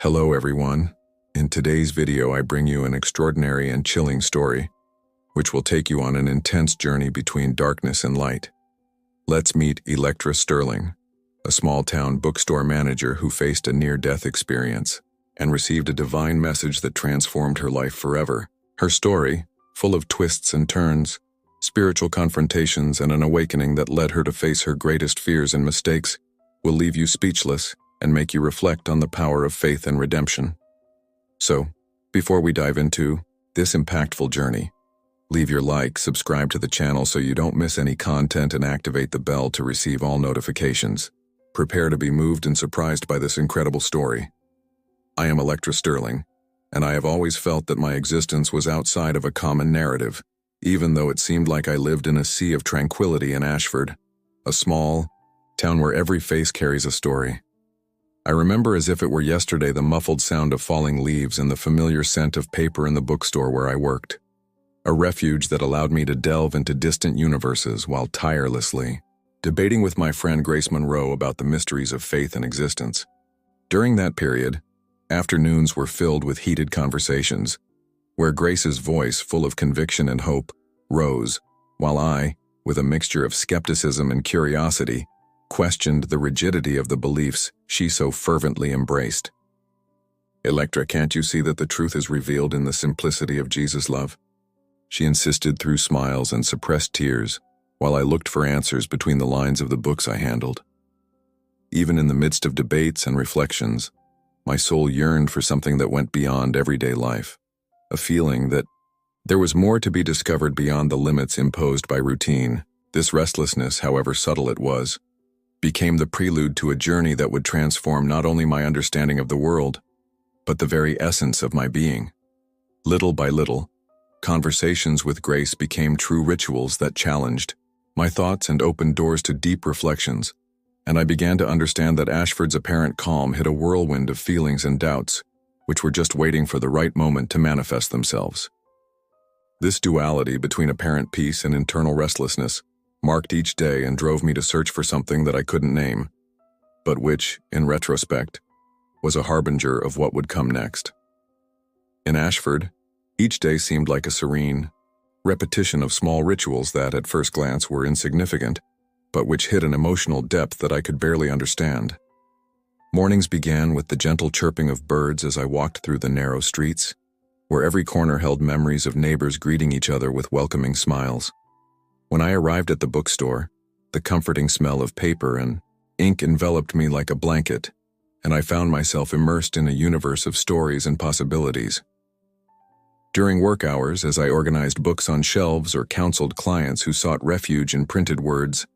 Hello everyone. In today's video I bring you an extraordinary and chilling story, which will take you on an intense journey between darkness and light. Let's meet Electra Sterling, a small-town bookstore manager who faced a near-death experience and received a divine message that transformed her life forever. Her story, full of twists and turns, spiritual confrontations, and an awakening that led her to face her greatest fears and mistakes, will leave you speechless and make you reflect on the power of faith and redemption. So, before we dive into this impactful journey, leave your like, subscribe to the channel so you don't miss any content, and activate the bell to receive all notifications. Prepare to be moved and surprised by this incredible story. I am Electra Sterling, and I have always felt that my existence was outside of a common narrative, even though it seemed like I lived in a sea of tranquility in Ashford, a small town where every face carries a story. I remember as if it were yesterday the muffled sound of falling leaves and the familiar scent of paper in the bookstore where I worked, a refuge that allowed me to delve into distant universes while tirelessly debating with my friend Grace Monroe about the mysteries of faith and existence. During that period, afternoons were filled with heated conversations, where Grace's voice, full of conviction and hope, rose, while I, with a mixture of skepticism and curiosity, questioned the rigidity of the beliefs she so fervently embraced. "Electra, can't you see that the truth is revealed in the simplicity of Jesus' love?" She insisted through smiles and suppressed tears, while I looked for answers between the lines of the books I handled. Even in the midst of debates and reflections, my soul yearned for something that went beyond everyday life, a feeling that there was more to be discovered beyond the limits imposed by routine. This restlessness, however subtle it was, became the prelude to a journey that would transform not only my understanding of the world, but the very essence of my being. Little by little, conversations with Grace became true rituals that challenged my thoughts and opened doors to deep reflections, and I began to understand that Ashford's apparent calm hid a whirlwind of feelings and doubts, which were just waiting for the right moment to manifest themselves. This duality between apparent peace and internal restlessness marked each day and drove me to search for something that I couldn't name, but which, in retrospect, was a harbinger of what would come next. In Ashford, each day seemed like a serene repetition of small rituals that, at first glance, were insignificant, but which hid an emotional depth that I could barely understand. Mornings began with the gentle chirping of birds as I walked through the narrow streets, where every corner held memories of neighbors greeting each other with welcoming smiles. When I arrived at the bookstore, the comforting smell of paper and ink enveloped me like a blanket, and I found myself immersed in a universe of stories and possibilities. During work hours, as I organized books on shelves or counseled clients who sought refuge in printed words,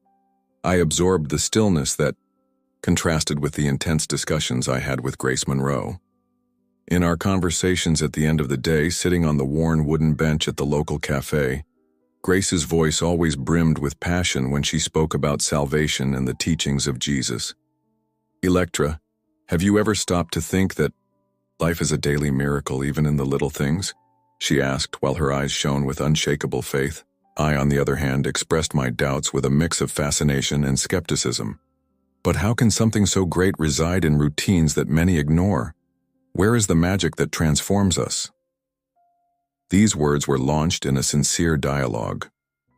I absorbed the stillness that contrasted with the intense discussions I had with Grace Monroe. In our conversations at the end of the day, sitting on the worn wooden bench at the local cafe, Grace's voice always brimmed with passion when she spoke about salvation and the teachings of Jesus. "Electra, have you ever stopped to think that life is a daily miracle even in the little things?" she asked while her eyes shone with unshakable faith. I, on the other hand, expressed my doubts with a mix of fascination and skepticism. But how can something so great reside in routines that many ignore? Where is the magic that transforms us? These words were launched in a sincere dialogue,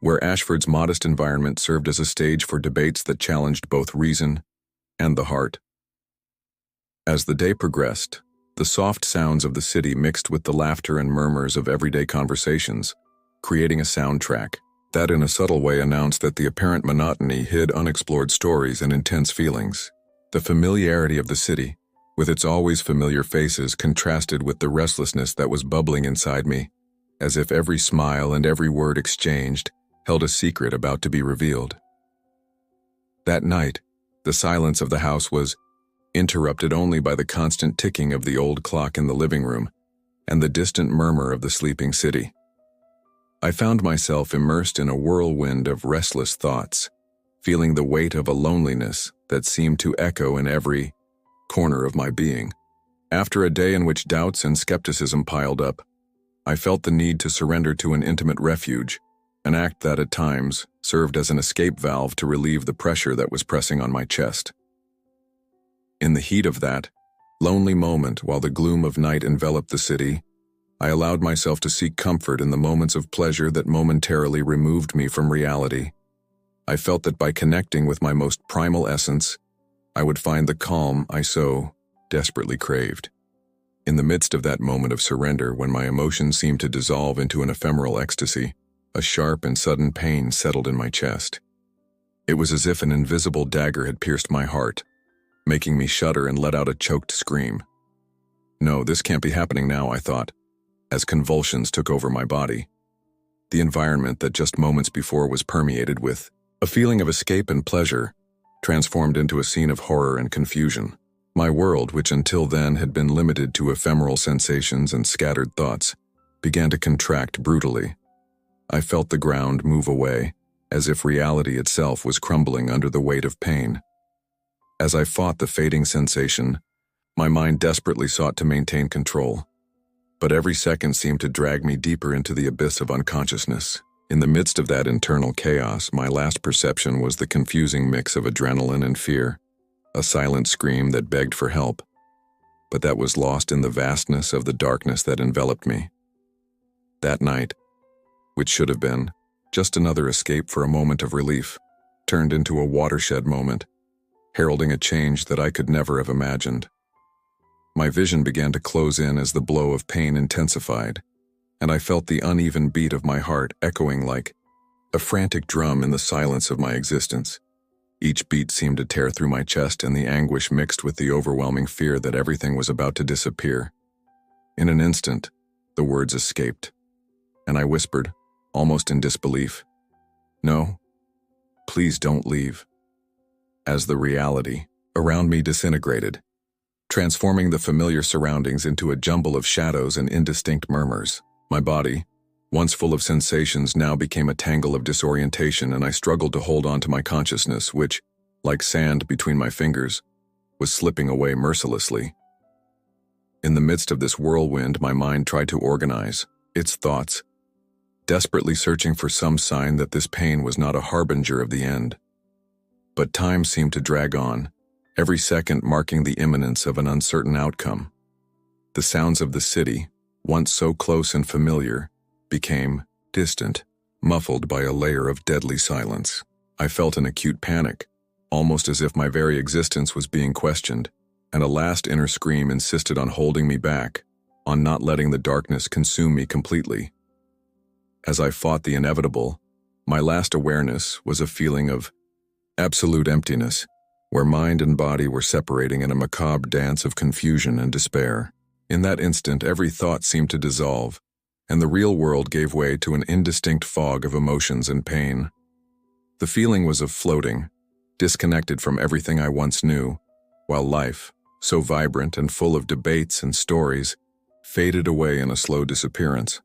where Ashford's modest environment served as a stage for debates that challenged both reason and the heart. As the day progressed, the soft sounds of the city mixed with the laughter and murmurs of everyday conversations, creating a soundtrack that in a subtle way announced that the apparent monotony hid unexplored stories and intense feelings. The familiarity of the city, with its always familiar faces, contrasted with the restlessness that was bubbling inside me, as if every smile and every word exchanged held a secret about to be revealed. That night, the silence of the house was interrupted only by the constant ticking of the old clock in the living room and the distant murmur of the sleeping city. I found myself immersed in a whirlwind of restless thoughts, feeling the weight of a loneliness that seemed to echo in every corner of my being. After a day in which doubts and skepticism piled up, I felt the need to surrender to an intimate refuge, an act that at times served as an escape valve to relieve the pressure that was pressing on my chest. In the heat of that lonely moment while the gloom of night enveloped the city, I allowed myself to seek comfort in the moments of pleasure that momentarily removed me from reality. I felt that by connecting with my most primal essence, I would find the calm I so desperately craved. In the midst of that moment of surrender, when my emotions seemed to dissolve into an ephemeral ecstasy, a sharp and sudden pain settled in my chest. It was as if an invisible dagger had pierced my heart, making me shudder and let out a choked scream. No, this can't be happening now, I thought, as convulsions took over my body. The environment that just moments before was permeated with a feeling of escape and pleasure, transformed into a scene of horror and confusion. My world, which until then had been limited to ephemeral sensations and scattered thoughts, began to contract brutally. I felt the ground move away, as if reality itself was crumbling under the weight of pain. As I fought the fading sensation, my mind desperately sought to maintain control. But every second seemed to drag me deeper into the abyss of unconsciousness. In the midst of that internal chaos, my last perception was the confusing mix of adrenaline and fear, a silent scream that begged for help, but that was lost in the vastness of the darkness that enveloped me. That night, which should have been just another escape for a moment of relief, turned into a watershed moment, heralding a change that I could never have imagined. My vision began to close in as the blow of pain intensified, and I felt the uneven beat of my heart echoing like a frantic drum in the silence of my existence. Each beat seemed to tear through my chest, and the anguish mixed with the overwhelming fear that everything was about to disappear. In an instant, the words escaped, and I whispered, almost in disbelief, "No, please don't leave." As the reality around me disintegrated, transforming the familiar surroundings into a jumble of shadows and indistinct murmurs. My body, once full of sensations, now became a tangle of disorientation, and I struggled to hold on to my consciousness, which, like sand between my fingers, was slipping away mercilessly. In the midst of this whirlwind, my mind tried to organize its thoughts, desperately searching for some sign that this pain was not a harbinger of the end. But time seemed to drag on, every second marking the imminence of an uncertain outcome. The sounds of the city, once so close and familiar, became distant, muffled by a layer of deadly silence. I felt an acute panic, almost as if my very existence was being questioned, and a last inner scream insisted on holding me back, on not letting the darkness consume me completely. As I fought the inevitable, my last awareness was a feeling of absolute emptiness, where mind and body were separating in a macabre dance of confusion and despair. In that instant, every thought seemed to dissolve, and the real world gave way to an indistinct fog of emotions and pain. The feeling was of floating, disconnected from everything I once knew, while life, so vibrant and full of debates and stories, faded away in a slow disappearance.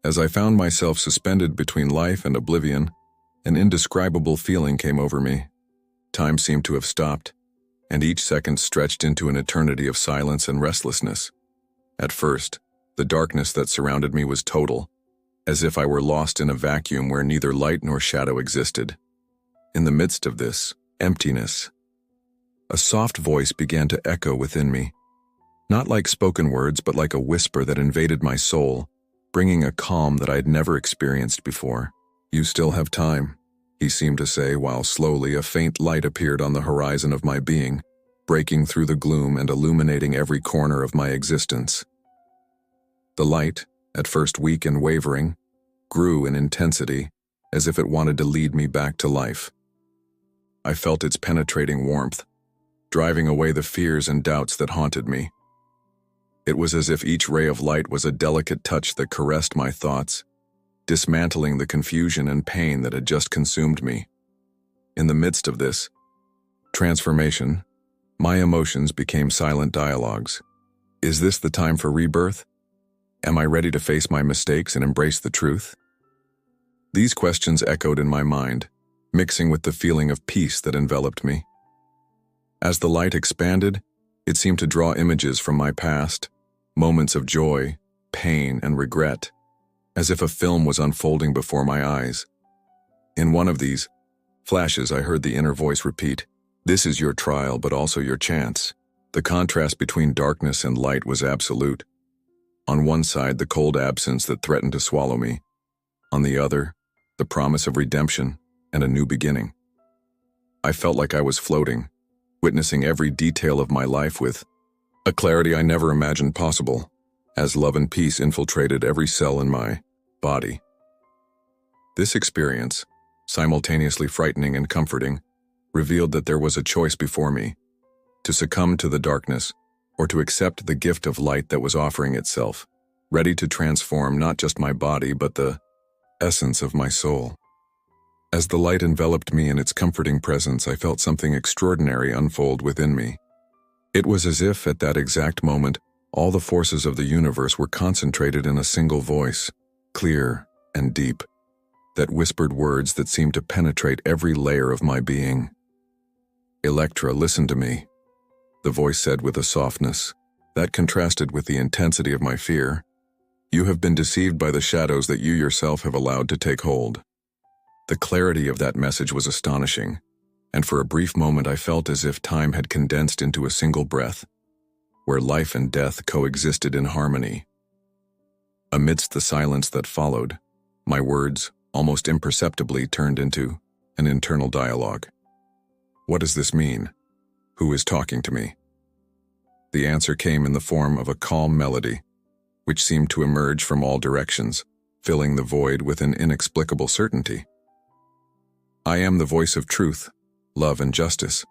As I found myself suspended between life and oblivion, an indescribable feeling came over me. Time seemed to have stopped, and each second stretched into an eternity of silence and restlessness. At first, the darkness that surrounded me was total, as if I were lost in a vacuum where neither light nor shadow existed. In the midst of this emptiness, a soft voice began to echo within me, not like spoken words, but like a whisper that invaded my soul, bringing a calm that I had never experienced before. "You still have time," he seemed to say, while slowly a faint light appeared on the horizon of my being, breaking through the gloom and illuminating every corner of my existence. The light, at first weak and wavering, grew in intensity, as if it wanted to lead me back to life. I felt its penetrating warmth, driving away the fears and doubts that haunted me. It was as if each ray of light was a delicate touch that caressed my thoughts, dismantling the confusion and pain that had just consumed me. In the midst of this transformation, my emotions became silent dialogues. Is this the time for rebirth? Am I ready to face my mistakes and embrace the truth? These questions echoed in my mind, mixing with the feeling of peace that enveloped me. As the light expanded, it seemed to draw images from my past, moments of joy, pain, and regret, as if a film was unfolding before my eyes. In one of these flashes, I heard the inner voice repeat, "This is your trial, but also your chance. The contrast between darkness and light was absolute. On one side, the cold absence that threatened to swallow me. On the other, the promise of redemption and a new beginning. I felt like I was floating, witnessing every detail of my life with a clarity I never imagined possible, as love and peace infiltrated every cell in my body. This experience, simultaneously frightening and comforting, revealed that there was a choice before me: to succumb to the darkness or to accept the gift of light that was offering itself, ready to transform not just my body but the essence of my soul. As the light enveloped me in its comforting presence, I felt something extraordinary unfold within me. It was as if, at that exact moment, all the forces of the universe were concentrated in a single voice, clear and deep, that whispered words that seemed to penetrate every layer of my being. "Electra, listen to me," the voice said with a softness that contrasted with the intensity of my fear. "You have been deceived by the shadows that you yourself have allowed to take hold." The clarity of that message was astonishing, and for a brief moment I felt as if time had condensed into a single breath, where life and death coexisted in harmony. Amidst the silence that followed, my words, almost imperceptibly, turned into an internal dialogue. What does this mean? Who is talking to me? The answer came in the form of a calm melody, which seemed to emerge from all directions, filling the void with an inexplicable certainty. "I am the voice of truth, love, and justice,"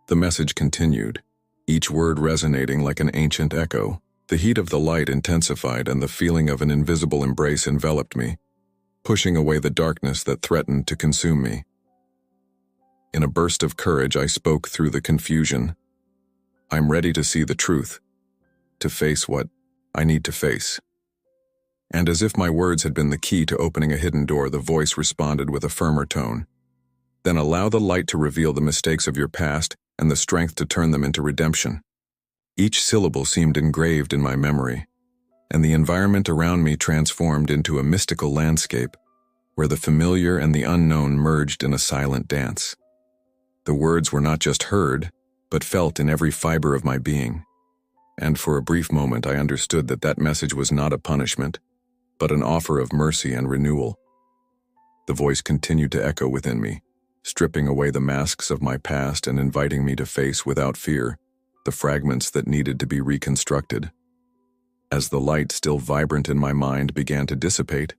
the message continued, each word resonating like an ancient echo. The heat of the light intensified and the feeling of an invisible embrace enveloped me, pushing away the darkness that threatened to consume me. In a burst of courage, I spoke through the confusion. "I'm ready to see the truth, to face what I need to face." And as if my words had been the key to opening a hidden door, the voice responded with a firmer tone. "Then allow the light to reveal the mistakes of your past and the strength to turn them into redemption." Each syllable seemed engraved in my memory, and the environment around me transformed into a mystical landscape where the familiar and the unknown merged in a silent dance. The words were not just heard, but felt in every fiber of my being. And for a brief moment I understood that that message was not a punishment, but an offer of mercy and renewal. The voice continued to echo within me, stripping away the masks of my past and inviting me to face without fear the fragments that needed to be reconstructed. As the light still vibrant in my mind began to dissipate,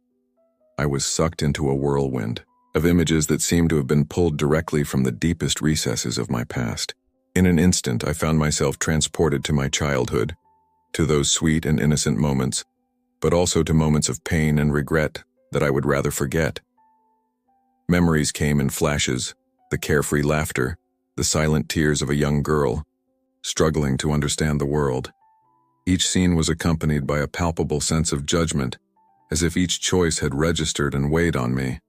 I was sucked into a whirlwind of images that seemed to have been pulled directly from the deepest recesses of my past. In an instant, I found myself transported to my childhood, to those sweet and innocent moments, but also to moments of pain and regret that I would rather forget. Memories came in flashes, the carefree laughter, the silent tears of a young girl, struggling to understand the world. Each scene was accompanied by a palpable sense of judgment, as if each choice had registered and weighed on me.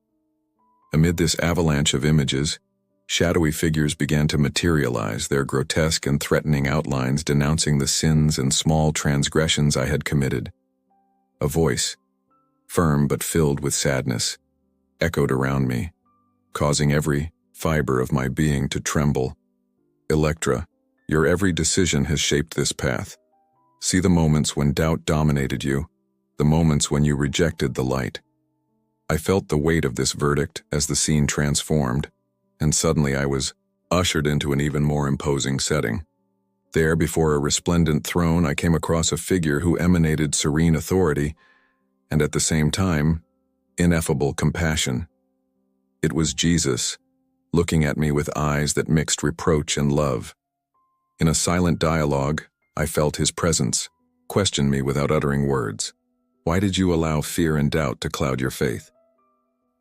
Amid this avalanche of images, shadowy figures began to materialize, their grotesque and threatening outlines denouncing the sins and small transgressions I had committed. A voice, firm but filled with sadness, echoed around me, causing every fiber of my being to tremble. "Electra, your every decision has shaped this path. See the moments when doubt dominated you, the moments when you rejected the light." I felt the weight of this verdict as the scene transformed, and suddenly I was ushered into an even more imposing setting. There, before a resplendent throne, I came across a figure who emanated serene authority, and at the same time, ineffable compassion. It was Jesus, looking at me with eyes that mixed reproach and love. In a silent dialogue, I felt his presence, question me without uttering words. "Why did you allow fear and doubt to cloud your faith?"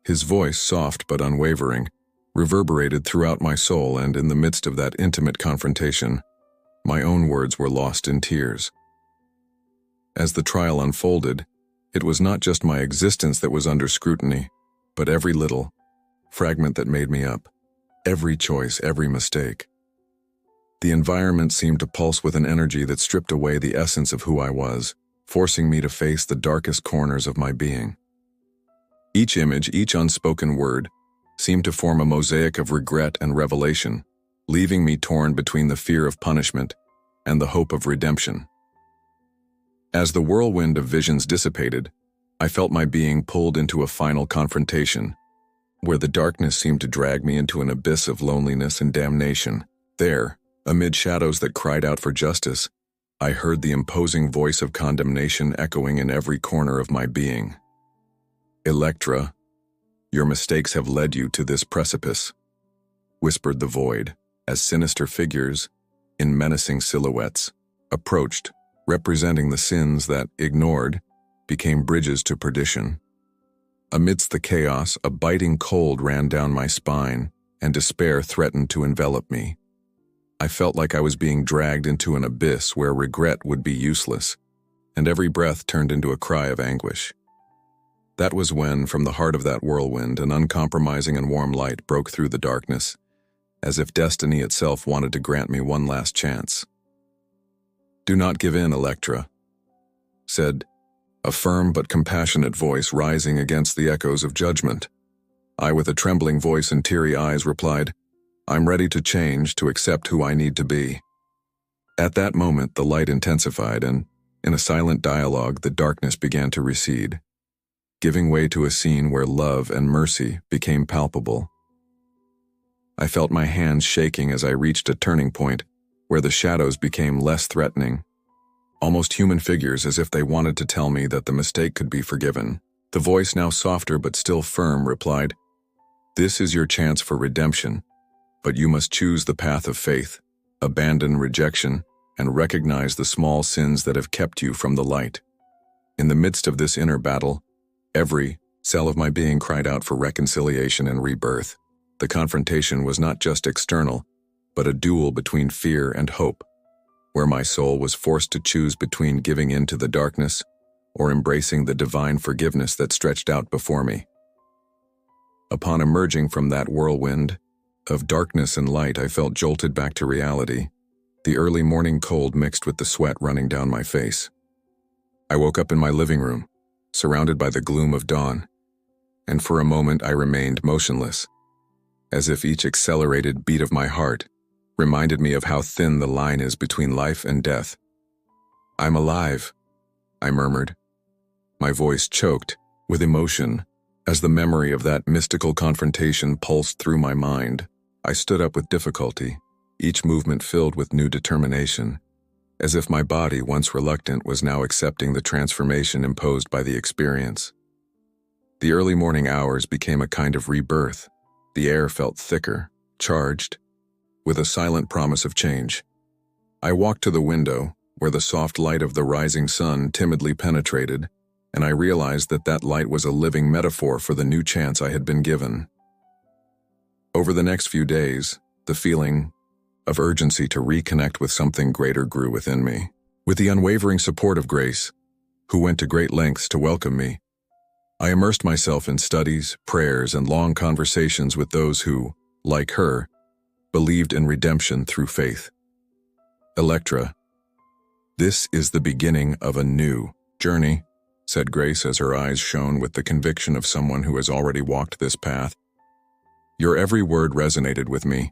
His voice, soft but unwavering, reverberated throughout my soul, and in the midst of that intimate confrontation, my own words were lost in tears. As the trial unfolded, it was not just my existence that was under scrutiny, but every little fragment that made me up, every choice, every mistake. The environment seemed to pulse with an energy that stripped away the essence of who I was, forcing me to face the darkest corners of my being. Each image, each unspoken word, seemed to form a mosaic of regret and revelation, leaving me torn between the fear of punishment and the hope of redemption. As the whirlwind of visions dissipated, I felt my being pulled into a final confrontation, where the darkness seemed to drag me into an abyss of loneliness and damnation. There, amid shadows that cried out for justice, I heard the imposing voice of condemnation echoing in every corner of my being. "Electra, your mistakes have led you to this precipice," whispered the void, as sinister figures, in menacing silhouettes, approached, representing the sins that, ignored, became bridges to perdition. Amidst the chaos, a biting cold ran down my spine, and despair threatened to envelop me. I felt like I was being dragged into an abyss where regret would be useless, and every breath turned into a cry of anguish. That was when, from the heart of that whirlwind, an uncompromising and warm light broke through the darkness, as if destiny itself wanted to grant me one last chance. "Do not give in, Electra," said a firm but compassionate voice rising against the echoes of judgment. I, with a trembling voice and teary eyes, replied, "I'm ready to change, to accept who I need to be." At that moment, the light intensified, and, in a silent dialogue, the darkness began to recede, giving way to a scene where love and mercy became palpable. I felt my hands shaking as I reached a turning point where the shadows became less threatening, almost human figures, as if they wanted to tell me that the mistake could be forgiven. The voice, now softer but still firm, replied, "This is your chance for redemption, but you must choose the path of faith, abandon rejection, and recognize the small sins that have kept you from the light." In the midst of this inner battle, every cell of my being cried out for reconciliation and rebirth. The confrontation was not just external, but a duel between fear and hope, where my soul was forced to choose between giving in to the darkness or embracing the divine forgiveness that stretched out before me. Upon emerging from that whirlwind of darkness and light, I felt jolted back to reality, the early morning cold mixed with the sweat running down my face. I woke up in my living room, surrounded by the gloom of dawn, and for a moment I remained motionless, as if each accelerated beat of my heart reminded me of how thin the line is between life and death. "I'm alive," I murmured, my voice choked with emotion as the memory of that mystical confrontation pulsed through my mind. I stood up with difficulty, each movement filled with new determination, as if my body, once reluctant, was now accepting the transformation imposed by the experience. The early morning hours became a kind of rebirth. The air felt thicker, charged, with a silent promise of change. I walked to the window, where the soft light of the rising sun timidly penetrated, and I realized that that light was a living metaphor for the new chance I had been given. Over the next few days, the feeling of urgency to reconnect with something greater grew within me. With the unwavering support of Grace, who went to great lengths to welcome me, I immersed myself in studies, prayers, and long conversations with those who, like her, believed in redemption through faith. "Electra, this is the beginning of a new journey," said Grace as her eyes shone with the conviction of someone who has already walked this path. "Your every word resonated with me,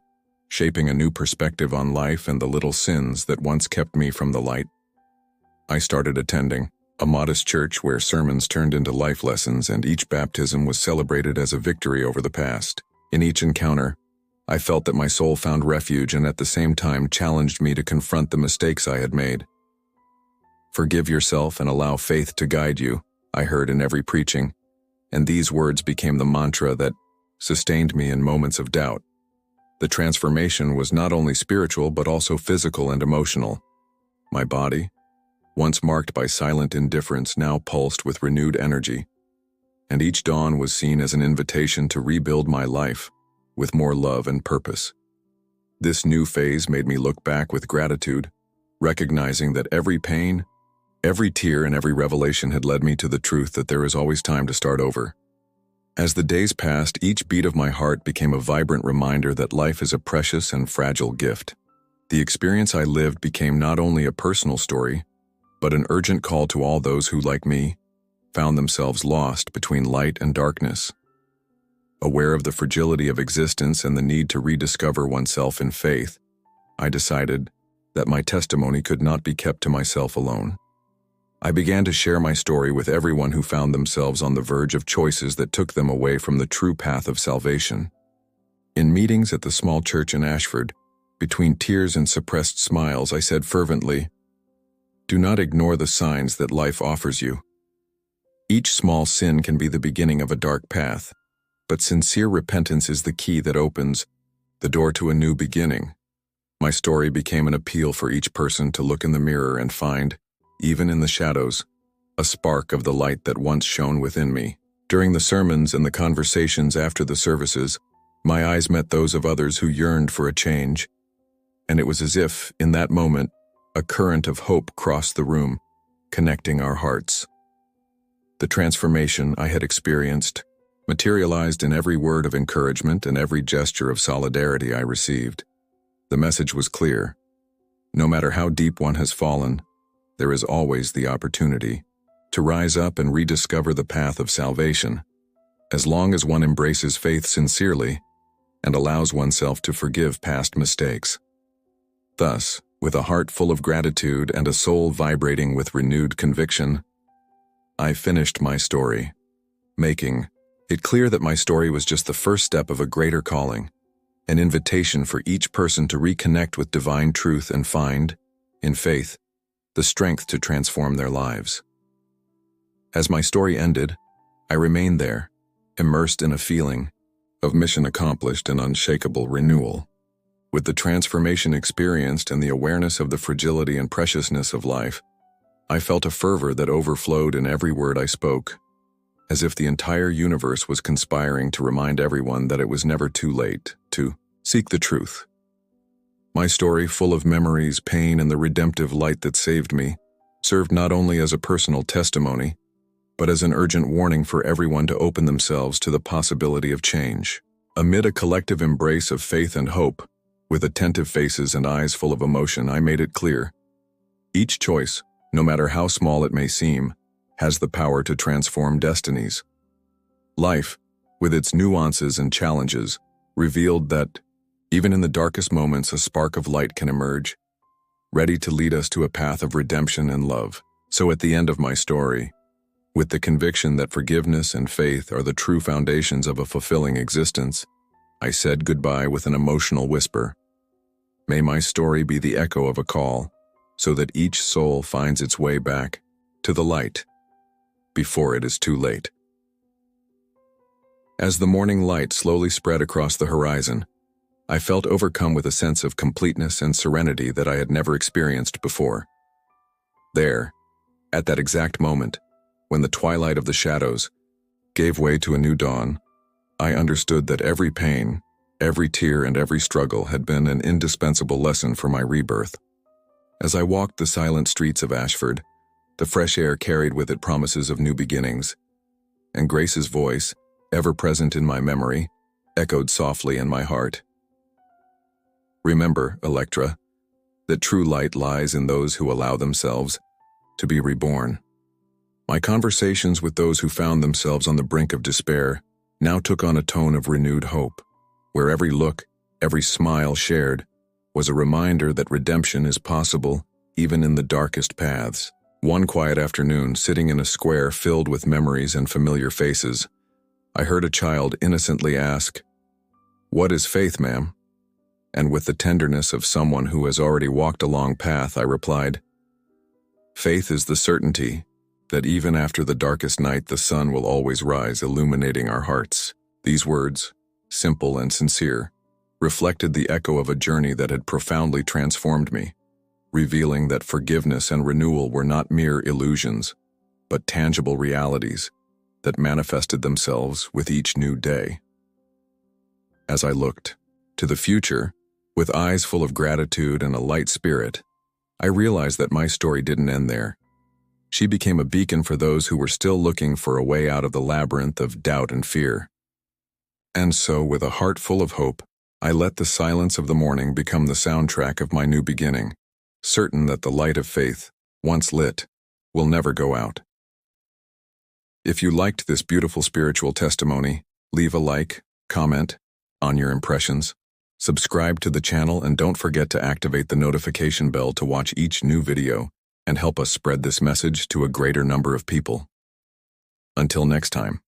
shaping a new perspective on life and the little sins that once kept me from the light." I started attending a modest church where sermons turned into life lessons and each baptism was celebrated as a victory over the past. In each encounter, I felt that my soul found refuge and at the same time challenged me to confront the mistakes I had made. "Forgive yourself and allow faith to guide you," I heard in every preaching, and these words became the mantra that sustained me in moments of doubt. The transformation was not only spiritual but also physical and emotional. My body, once marked by silent indifference, now pulsed with renewed energy, and each dawn was seen as an invitation to rebuild my life with more love and purpose. This new phase made me look back with gratitude, recognizing that every pain, every tear, and every revelation had led me to the truth that there is always time to start over. As the days passed, each beat of my heart became a vibrant reminder that life is a precious and fragile gift. The experience I lived became not only a personal story, but an urgent call to all those who, like me, found themselves lost between light and darkness. Aware of the fragility of existence and the need to rediscover oneself in faith, I decided that my testimony could not be kept to myself alone. I began to share my story with everyone who found themselves on the verge of choices that took them away from the true path of salvation. In meetings at the small church in Ashford, between tears and suppressed smiles, I said fervently, "Do not ignore the signs that life offers you. Each small sin can be the beginning of a dark path, but sincere repentance is the key that opens the door to a new beginning." My story became an appeal for each person to look in the mirror and find, even in the shadows, a spark of the light that once shone within me. During the sermons and the conversations after the services, my eyes met those of others who yearned for a change, and it was as if, in that moment, a current of hope crossed the room, connecting our hearts. The transformation I had experienced materialized in every word of encouragement and every gesture of solidarity I received. The message was clear. No matter how deep one has fallen, there is always the opportunity to rise up and rediscover the path of salvation, as long as one embraces faith sincerely and allows oneself to forgive past mistakes. Thus, with a heart full of gratitude and a soul vibrating with renewed conviction, I finished my story, making it clear that my story was just the first step of a greater calling, an invitation for each person to reconnect with divine truth and find, in faith, the strength to transform their lives. As my story ended, I remained there, immersed in a feeling of mission accomplished and unshakable renewal. With the transformation experienced and the awareness of the fragility and preciousness of life, I felt a fervor that overflowed in every word I spoke, as if the entire universe was conspiring to remind everyone that it was never too late to seek the truth. My story, full of memories, pain, and the redemptive light that saved me, served not only as a personal testimony, but as an urgent warning for everyone to open themselves to the possibility of change. Amid a collective embrace of faith and hope, with attentive faces and eyes full of emotion, I made it clear. Each choice, no matter how small it may seem, has the power to transform destinies. Life, with its nuances and challenges, revealed that, even in the darkest moments, a spark of light can emerge, ready to lead us to a path of redemption and love. So at the end of my story, with the conviction that forgiveness and faith are the true foundations of a fulfilling existence, I said goodbye with an emotional whisper. May my story be the echo of a call, so that each soul finds its way back to the light before it is too late. As the morning light slowly spread across the horizon, I felt overcome with a sense of completeness and serenity that I had never experienced before. There, at that exact moment, when the twilight of the shadows gave way to a new dawn, I understood that every pain, every tear, and every struggle had been an indispensable lesson for my rebirth. As I walked the silent streets of Ashford, the fresh air carried with it promises of new beginnings, and Grace's voice, ever present in my memory, echoed softly in my heart. Remember, Electra, that true light lies in those who allow themselves to be reborn. My conversations with those who found themselves on the brink of despair now took on a tone of renewed hope, where every look, every smile shared, was a reminder that redemption is possible even in the darkest paths. One quiet afternoon, sitting in a square filled with memories and familiar faces, I heard a child innocently ask, "What is faith, ma'am?" And with the tenderness of someone who has already walked a long path, I replied, "Faith is the certainty that even after the darkest night, the sun will always rise, illuminating our hearts." These words, simple and sincere, reflected the echo of a journey that had profoundly transformed me, revealing that forgiveness and renewal were not mere illusions, but tangible realities that manifested themselves with each new day. As I looked to the future, with eyes full of gratitude and a light spirit, I realized that my story didn't end there. She became a beacon for those who were still looking for a way out of the labyrinth of doubt and fear. And so, with a heart full of hope, I let the silence of the morning become the soundtrack of my new beginning, certain that the light of faith, once lit, will never go out. If you liked this beautiful spiritual testimony, leave a like, comment on your impressions, Subscribe to the channel and don't forget to activate the notification bell to watch each new video and help us spread this message to a greater number of people. Until next time.